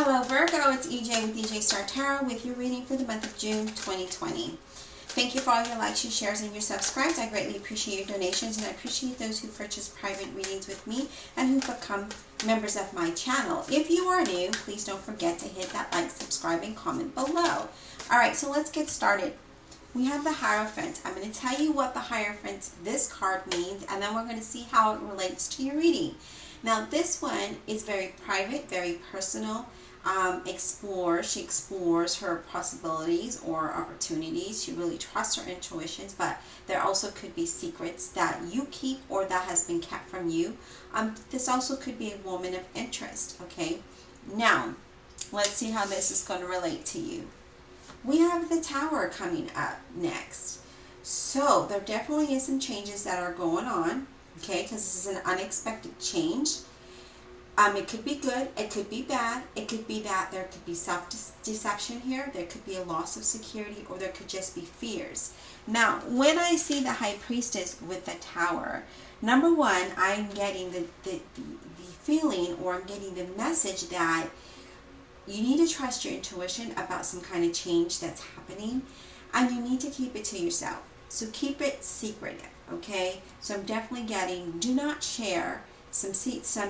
Hello Virgo, it's EJ with EJ Star Tarot with your reading for the month of June 2020. Thank you for all your likes, your shares, and your subscribes. I greatly appreciate your donations, and I appreciate those who purchase private readings with me and who become members of my channel. If you are new, please don't forget to hit that like, subscribe, and comment below. Alright, so let's get started. We have the Hierophant. I'm going to tell you what the Hierophant, this card means, and then we're going to see how it relates to your reading. Now this one is very private, very personal. She explores her possibilities or opportunities. She really trusts her intuitions, but there also could be secrets that you keep or that has been kept from you. This also could be a woman of interest, okay? Now, let's see how this is going to relate to you. We have the Tower coming up next. So, there definitely is some changes that are going on, okay, because this is an unexpected change. It could be good, it could be bad, it could be that there could be self-deception here, there could be a loss of security, or there could just be fears. Now, when I see the High Priestess with the Tower, number one, I'm getting the feeling, or I'm getting the message that you need to trust your intuition about some kind of change that's happening, and you need to keep it to yourself. So keep it secretive, okay? So I'm definitely getting, do not share some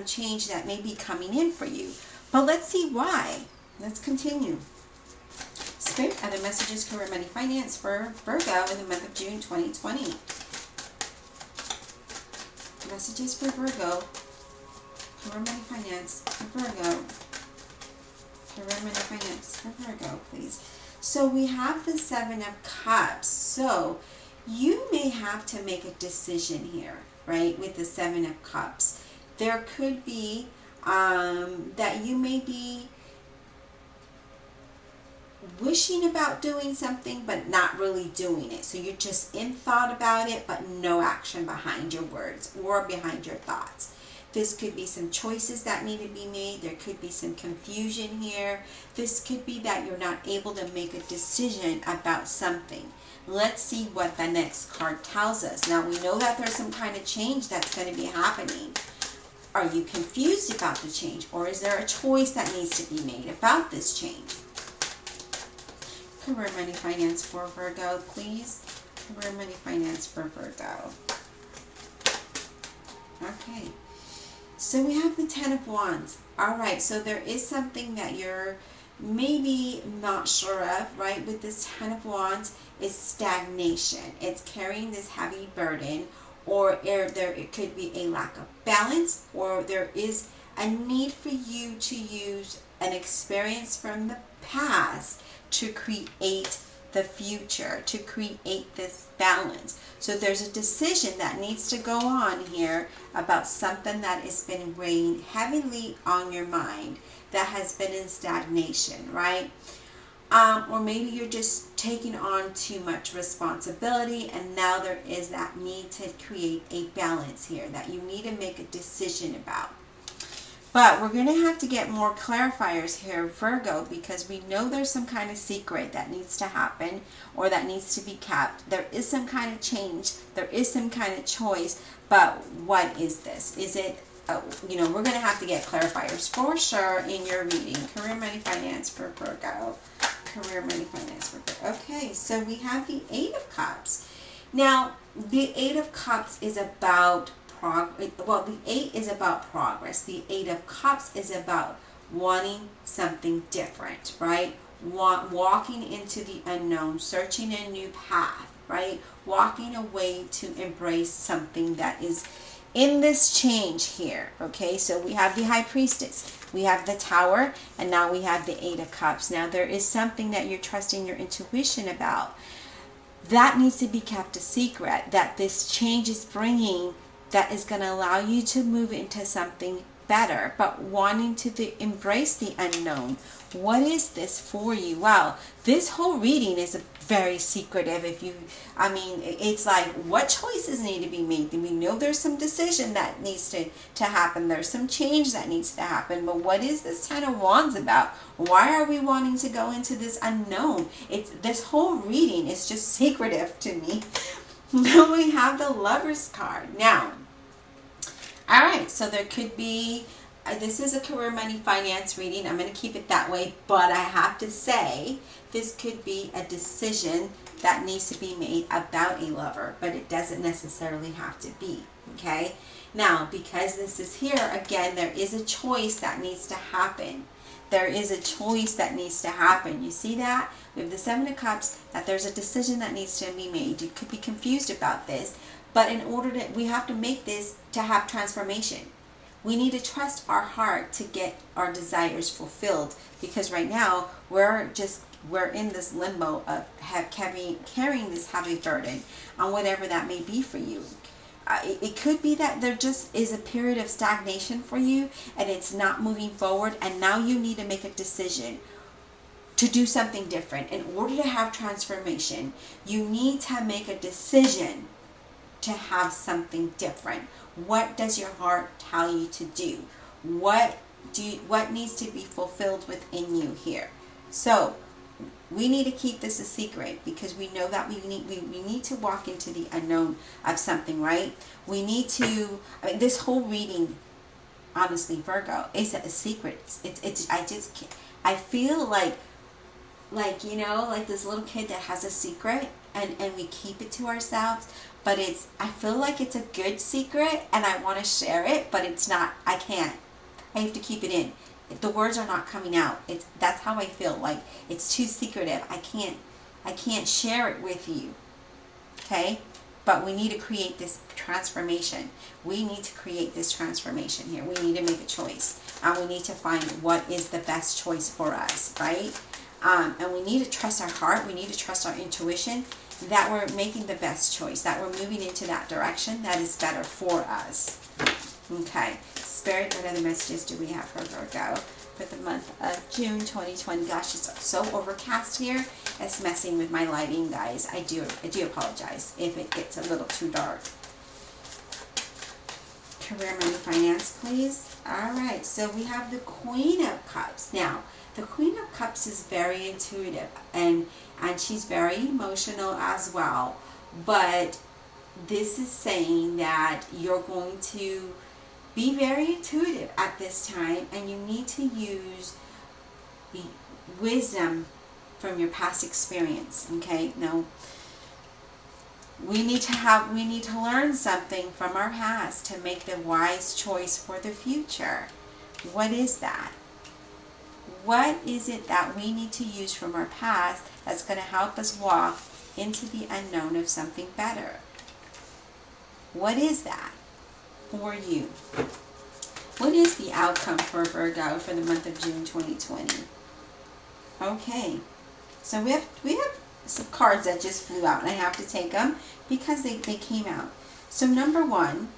change that may be coming in for you. But let's see why. Let's continue. Spirit, other messages, career, money, finance for Virgo in the month of June 2020. Messages for Virgo. Career, money, finance for Virgo. Career, money, finance for Virgo, please. So we have the Seven of Cups. So you may have to make a decision here, right, with the Seven of Cups. There could be that you may be wishing about doing something but not really doing it. So you're just in thought about it but no action behind your words or behind your thoughts. This could be some choices that need to be made. There could be some confusion here. This could be that you're not able to make a decision about something. Let's see what the next card tells us. Now we know that there's some kind of change that's going to be happening. Are you confused about the change, or is there a choice that needs to be made about this change? Career, money, finance for Virgo, please. Career, money, finance for Virgo. Okay. So we have the Ten of Wands. Alright, so there is something that you're maybe not sure of, right? With this Ten of Wands is stagnation. It's carrying this heavy burden, or it could be a lack of balance, or there is a need for you to use an experience from the past to create the future, to create this balance. So there's a decision that needs to go on here about something that has been weighing heavily on your mind, that has been in stagnation, right? Or maybe you're just taking on too much responsibility, and now there is that need to create a balance here that you need to make a decision about. But we're going to have to get more clarifiers here, Virgo, because we know there's some kind of secret that needs to happen or that needs to be kept. There is some kind of change. There is some kind of choice. But what is this? Is it, we're going to have to get clarifiers for sure in your reading. Career, money, finance for Virgo. Career, money, finance for Virgo. Okay, so we have the Eight of Cups. Now, the Eight of Cups is about the 8 is about progress. The 8 of Cups is about wanting something different, right? Walking into the unknown, searching a new path, right? Walking away to embrace something that is in this change here, okay? So we have the High Priestess, we have the Tower, and now we have the 8 of Cups. Now there is something that you're trusting your intuition about. That needs to be kept a secret, that this change is bringing, that is going to allow you to move into something better, but wanting to embrace the unknown. What is this for you? Wow, this whole reading is very secretive. It's like, what choices need to be made? We know there's some decision that needs to happen. There's some change that needs to happen. But what is this Ten of Wands about? Why are we wanting to go into this unknown? This whole reading is just secretive to me. Then we have the Lovers card. Now, all right, so there could be this is a career, money, finance reading. I'm going to keep it that way, but I have to say this could be a decision that needs to be made about a lover, but it doesn't necessarily have to be, okay? Now, because this is here, again, there is a choice that needs to happen. There is a choice that needs to happen. You see that? We have the Seven of Cups, that there's a decision that needs to be made. You could be confused about this, but in order to, we have to make this to have transformation. We need to trust our heart to get our desires fulfilled, because right now we're in this limbo of carrying this heavy burden on whatever that may be for you. It could be that there just is a period of stagnation for you and it's not moving forward, and now you need to make a decision to do something different. In order to have transformation, you need to make a decision to have something different. What does your heart tell you to do? What needs to be fulfilled within you here? So we need to keep this a secret, because we know that we need to walk into the unknown of something, right? We need to, I mean, this whole reading, honestly, Virgo, is a secret. I feel like, you know, like this little kid that has a secret and we keep it to ourselves, but I feel like it's a good secret and I want to share it, but it's not, I can't. I have to keep it in. The words are not coming out. That's how I feel. Like it's too secretive. I can't share it with you. Okay? But we need to create this transformation. We need to create this transformation here. We need to make a choice. And we need to find what is the best choice for us, right? And we need to trust our heart. We need to trust our intuition that we're making the best choice, that we're moving into that direction that is better for us. Okay. Spirit, what other messages do we have for Virgo for the month of June 2020? Gosh, it's so overcast here. It's messing with my lighting, guys. I do apologize if it gets a little too dark. Career, money, finance, please. All right, so we have the Queen of Cups. Now, the Queen of Cups is very intuitive, and she's very emotional as well. But this is saying that you're going to be very intuitive at this time, and you need to use the wisdom from your past experience. Okay, now we need to learn something from our past to make the wise choice for the future. What is that? What is it that we need to use from our past that's going to help us walk into the unknown of something better? What is that for you? What is the outcome for Virgo for the month of June 2020? Okay, so we have some cards that just flew out, and I have to take them because they came out. So number one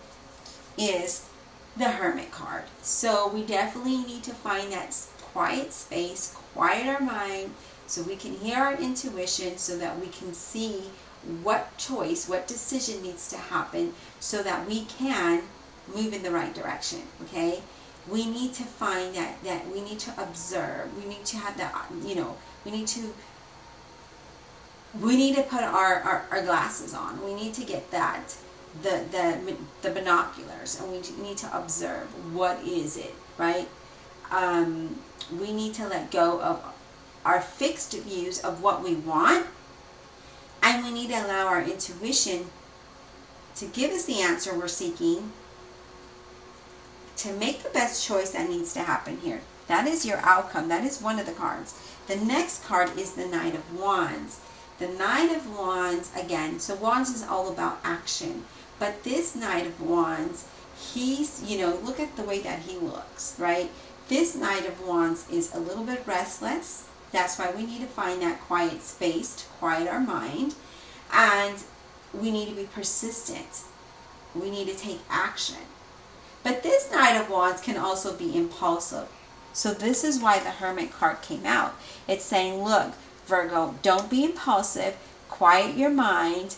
is the Hermit card. So we definitely need to find that quiet space, quiet our mind, so we can hear our intuition, so that we can see what choice, what decision needs to happen, so that we can move in the right direction. Okay, we need to find that we need to observe. We need to have that, you know, we need to put our glasses on. We need to get that the binoculars, and we need to observe what is it, right? We need to let go of our fixed views of what we want, and we need to allow our intuition to give us the answer we're seeking, to make the best choice that needs to happen here. That is your outcome. That is one of the cards. The next card is the Knight of Wands. The Knight of Wands, again, so Wands is all about action. But this Knight of Wands, he's, you know, look at the way that he looks, right? This Knight of Wands is a little bit restless. That's why we need to find that quiet space to quiet our mind. And we need to be persistent. We need to take action. But this Knight of Wands can also be impulsive. So this is why the Hermit card came out. It's saying, look, Virgo, don't be impulsive. Quiet your mind.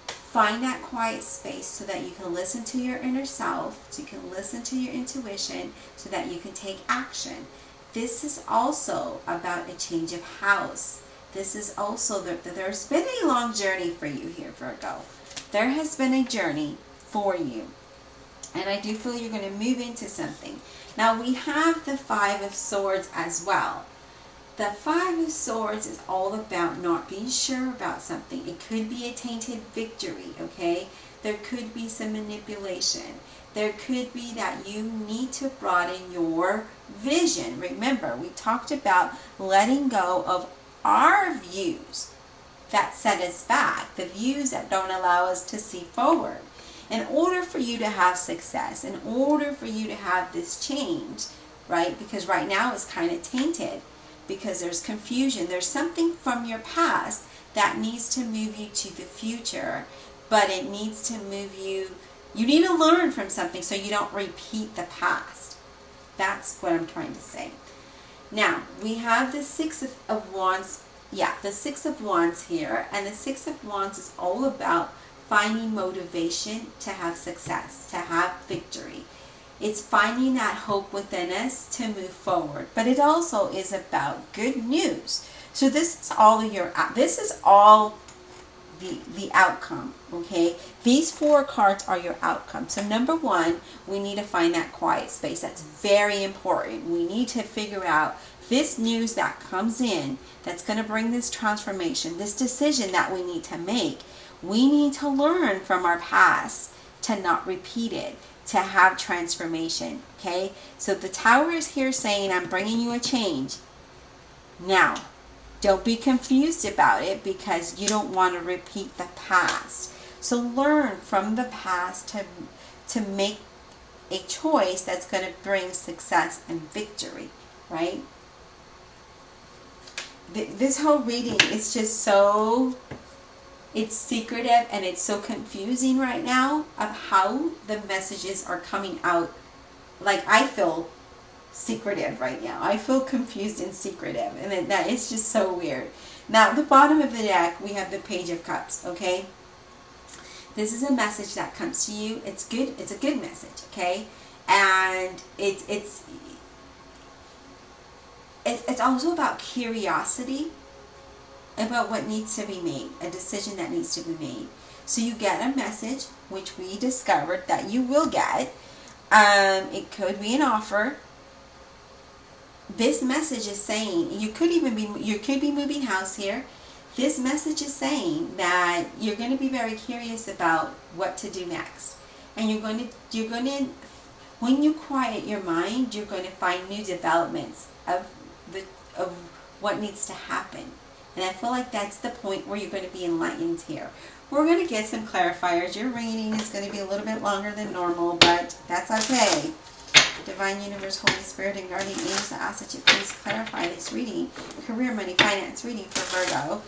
Find that quiet space so that you can listen to your inner self, so you can listen to your intuition, so that you can take action. This is also about a change of house. This is also there's been a long journey for you here, Virgo. There has been a journey for you. And I do feel you're going to move into something. Now we have the Five of Swords as well. The Five of Swords is all about not being sure about something. It could be a tainted victory, okay? There could be some manipulation. There could be that you need to broaden your vision. Remember, we talked about letting go of our views that set us back, the views that don't allow us to see forward. In order for you to have success, in order for you to have this change, right? Because right now it's kind of tainted because there's confusion. There's something from your past that needs to move you to the future, but it needs to move you. You need to learn from something so you don't repeat the past. That's what I'm trying to say. Now, we have the Six of Wands. Yeah, the Six of Wands here. And the Six of Wands is all about finding motivation to have success, to have victory. It's finding that hope within us to move forward. But it also is about good news. So this is all the outcome, okay? These four cards are your outcome. So number one, we need to find that quiet space. That's very important. We need to figure out this news that comes in that's going to bring this transformation, this decision that we need to make. We need to learn from our past to not repeat it, to have transformation, okay? So the Tower is here saying, I'm bringing you a change. Now, don't be confused about it because you don't want to repeat the past. So learn from the past to make a choice that's going to bring success and victory, right? This whole reading is just so, it's secretive and it's so confusing right now of how the messages are coming out. Like, I feel secretive right now. I feel confused and secretive, and that it's just so weird. Now, at the bottom of the deck, we have the Page of Cups, okay? This is a message that comes to you. It's good. It's a good message, okay? And it's also about curiosity about what needs to be made, a decision that needs to be made. So you get a message, which we discovered that you will get. It could be an offer. This message is saying you could be moving house here. This message is saying that you're going to be very curious about what to do next, and you're going to when you quiet your mind, you're going to find new developments of what needs to happen. And I feel like that's the point where you're going to be enlightened here. We're going to get some clarifiers. Your reading is going to be a little bit longer than normal, but that's okay. Divine Universe, Holy Spirit, and Guardian Angels, I ask that you please clarify this reading, career, money, finance reading for Virgo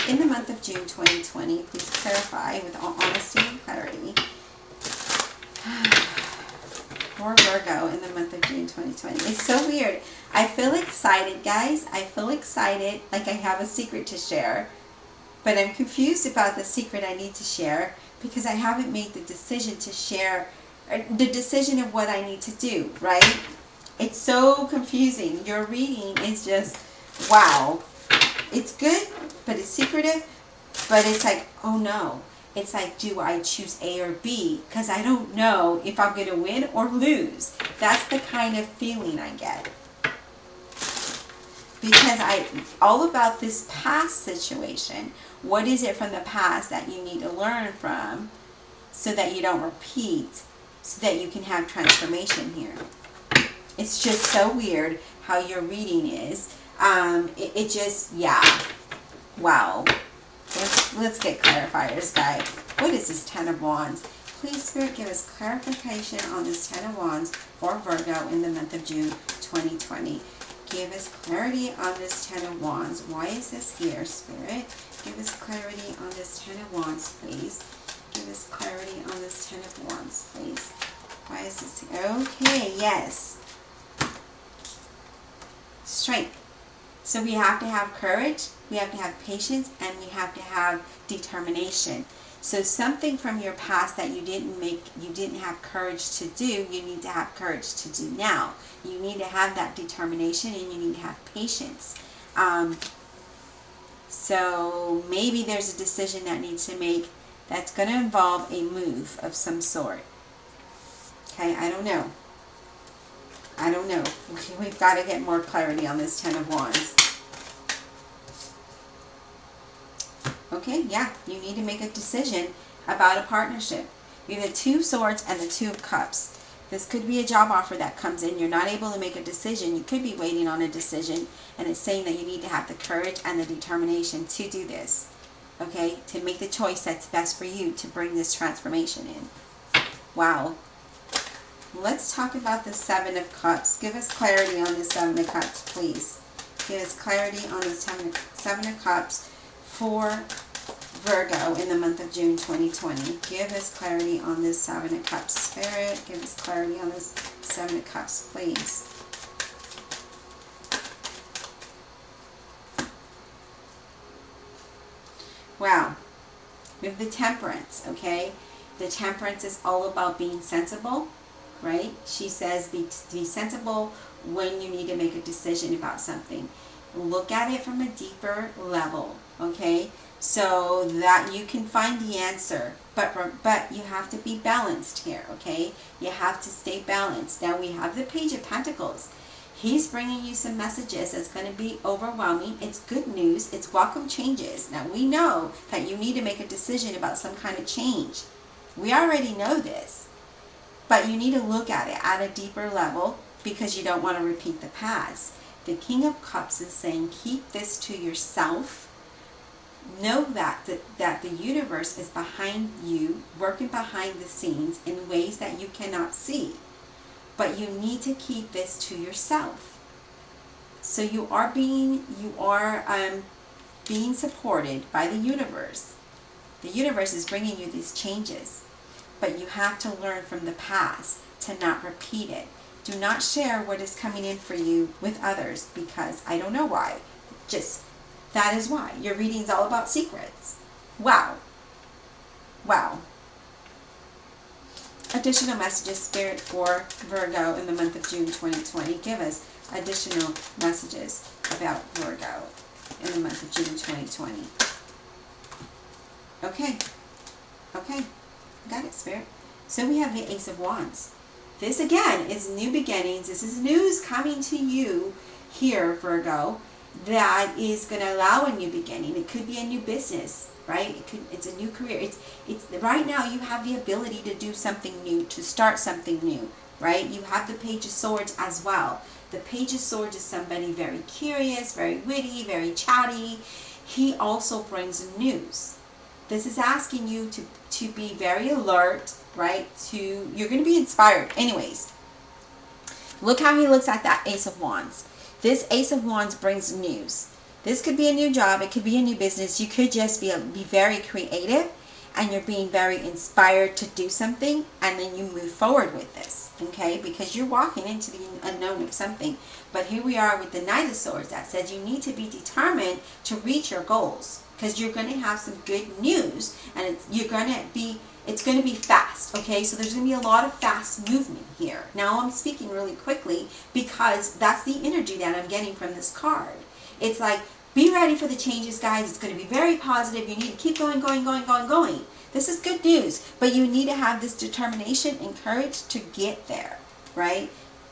in the month of June 2020. Please clarify with all honesty and clarity for Virgo in the month of June 2020. It's so weird. I feel excited, guys. I feel excited, like I have a secret to share, but I'm confused about the secret I need to share because I haven't made the decision to share the decision of what I need to do, right? It's so confusing. Your reading is just, wow. It's good, but it's secretive, but it's like, oh no. It's like, do I choose A or B? Because I don't know if I'm going to win or lose. That's the kind of feeling I get. Because all about this past situation. What is it from the past that you need to learn from so that you don't repeat, so that you can have transformation here? It's just so weird how your reading is. It just, yeah. Wow. Let's get clarifiers, guys. What is this Ten of Wands? Please, Spirit, give us clarification on this Ten of Wands for Virgo in the month of June 2020. Give us clarity on this Ten of Wands. Why is this here, Spirit? Give us clarity on this Ten of Wands, please. Give us clarity on this Ten of Wands, please. Why is this here? Okay, yes. Strength. So we have to have courage, we have to have patience, and we have to have determination. So something from your past that you didn't have courage to do, you need to have courage to do now. You need to have that determination, and you need to have patience. So maybe there's a decision that needs to make that's going to involve a move of some sort. Okay, I don't know. I don't know. We've got to get more clarity on this Ten of Wands. Okay, yeah, you need to make a decision about a partnership. You have the Two of Swords and the Two of Cups. This could be a job offer that comes in. You're not able to make a decision. You could be waiting on a decision, and it's saying that you need to have the courage and the determination to do this, okay, to make the choice that's best for you to bring this transformation in. Wow. Let's talk about the Seven of Cups. Give us clarity on the Seven of Cups, please. Give us clarity on the Seven of Cups for Virgo in the month of June 2020. Give us clarity on this Seven of Cups. Spirit, give us clarity on this Seven of Cups, please. Wow. We have the Temperance, okay? The Temperance is all about being sensible, right? She says be sensible when you need to make a decision about something. Look at it from a deeper level, okay? So that you can find the answer. But you have to be balanced here, okay? You have to stay balanced. Now we have the Page of Pentacles. He's bringing you some messages that's going to be overwhelming. It's good news. It's welcome changes. Now we know that you need to make a decision about some kind of change. We already know this. But you need to look at it at a deeper level because you don't want to repeat the past. The King of Cups is saying keep this to yourself. Know that the universe is behind you, working behind the scenes in ways that you cannot see. But you need to keep this to yourself. So you are being supported by the universe. The universe is bringing you these changes. But you have to learn from the past to not repeat it. Do not share what is coming in for you with others because I don't know why. That is why. Your reading is all about secrets. Wow. Wow. Additional messages, Spirit, for Virgo in the month of June 2020. Give us additional messages about Virgo in the month of June 2020. Okay. Okay. Got it, Spirit. So we have the Ace of Wands. This, again, is new beginnings. This is news coming to you here, Virgo, that is going to allow a new beginning. It could be a new business, right? It's a new career. It's right now you have the ability to do something new, to start something new, right? You have the Page of Swords as well. The Page of Swords is somebody very curious, very witty, very chatty. He also brings news. This is asking you to be very alert, right? You're going to be inspired. Anyways, look how he looks at that Ace of Wands. This Ace of Wands brings news. This could be a new job. It could be a new business. You could just be very creative and you're being very inspired to do something and then you move forward with this, okay? Because you're walking into the unknown of something. But here we are with the Knight of Swords that says you need to be determined to reach your goals because you're going to have some good news and it's going to be fast, okay? So there's going to be a lot of fast movement here. Now I'm speaking really quickly because that's the energy that I'm getting from this card. It's like, be ready for the changes, guys. It's going to be very positive. You need to keep going, going, going, going, going. This is good news, but you need to have this determination and courage to get there, right?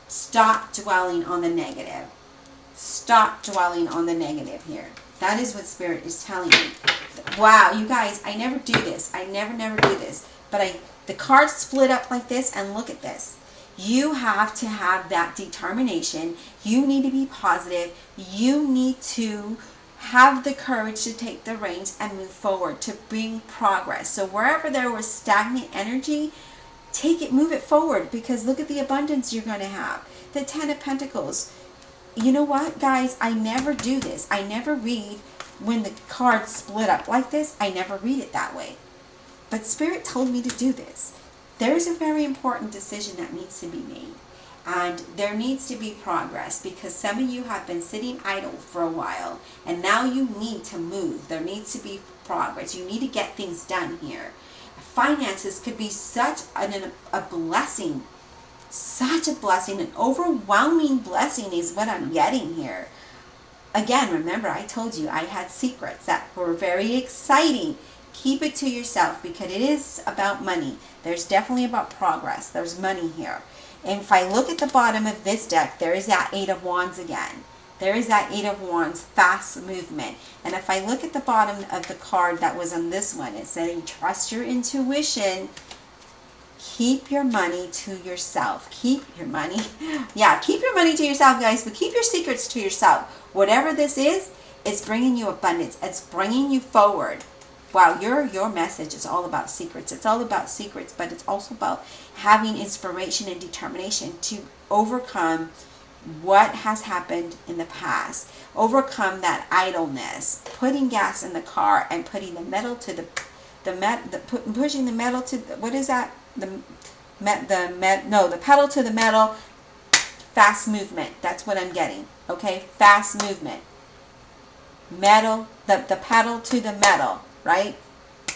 Stop dwelling on the negative. Stop dwelling on the negative here. That is what Spirit is telling me. Wow, you guys, I never do this. I never do this. But the cards split up like this, and look at this. You have to have that determination. You need to be positive. You need to have the courage to take the reins and move forward to bring progress. So wherever there was stagnant energy, take it, move it forward, because look at the abundance you're going to have. The Ten of Pentacles. You know what, guys? I never do this. I never read when the cards split up like this. I never read it that way. But Spirit told me to do this. There is a very important decision that needs to be made. And there needs to be progress because some of you have been sitting idle for a while. And now you need to move. There needs to be progress. You need to get things done here. Finances could be such a blessing. Such a blessing, an overwhelming blessing is what I'm getting here. Again, remember I told you I had secrets that were very exciting. Keep it to yourself because it is about money. There's definitely about progress. There's money here. And if I look at the bottom of this deck, there is that Eight of Wands again. There is that Eight of Wands, fast movement. And if I look at the bottom of the card that was on this one, it's saying trust your intuition. Keep your money to yourself. Keep your money. Yeah, keep your money to yourself, guys, but keep your secrets to yourself. Whatever this is, it's bringing you abundance. It's bringing you forward. Wow, your message is all about secrets. It's all about secrets, but it's also about having inspiration and determination to overcome what has happened in the past. Overcome that idleness. Putting gas in the car and putting the metal to pushing the metal to what is that? The pedal to the metal. Fast movement. That's what I'm getting. Okay, fast movement. Metal, the pedal to the metal, right?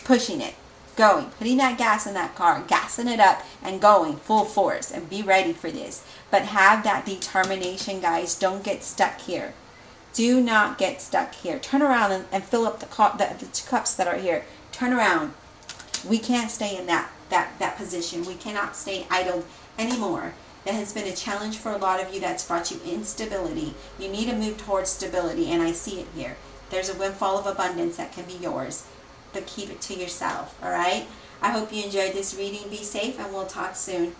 Pushing it, going, putting that gas in that car, gassing it up and going full force, and be ready for this. But have that determination, guys. Don't get stuck here. Do not get stuck here. Turn around and fill up the cups that are here. Turn around. We can't stay in that position. We cannot stay idle anymore. That has been a challenge for a lot of you. That's brought you instability. You need to move towards stability, and I see it here. There's a windfall of abundance that can be yours, but keep it to yourself, all right? I hope you enjoyed this reading. Be safe, and we'll talk soon.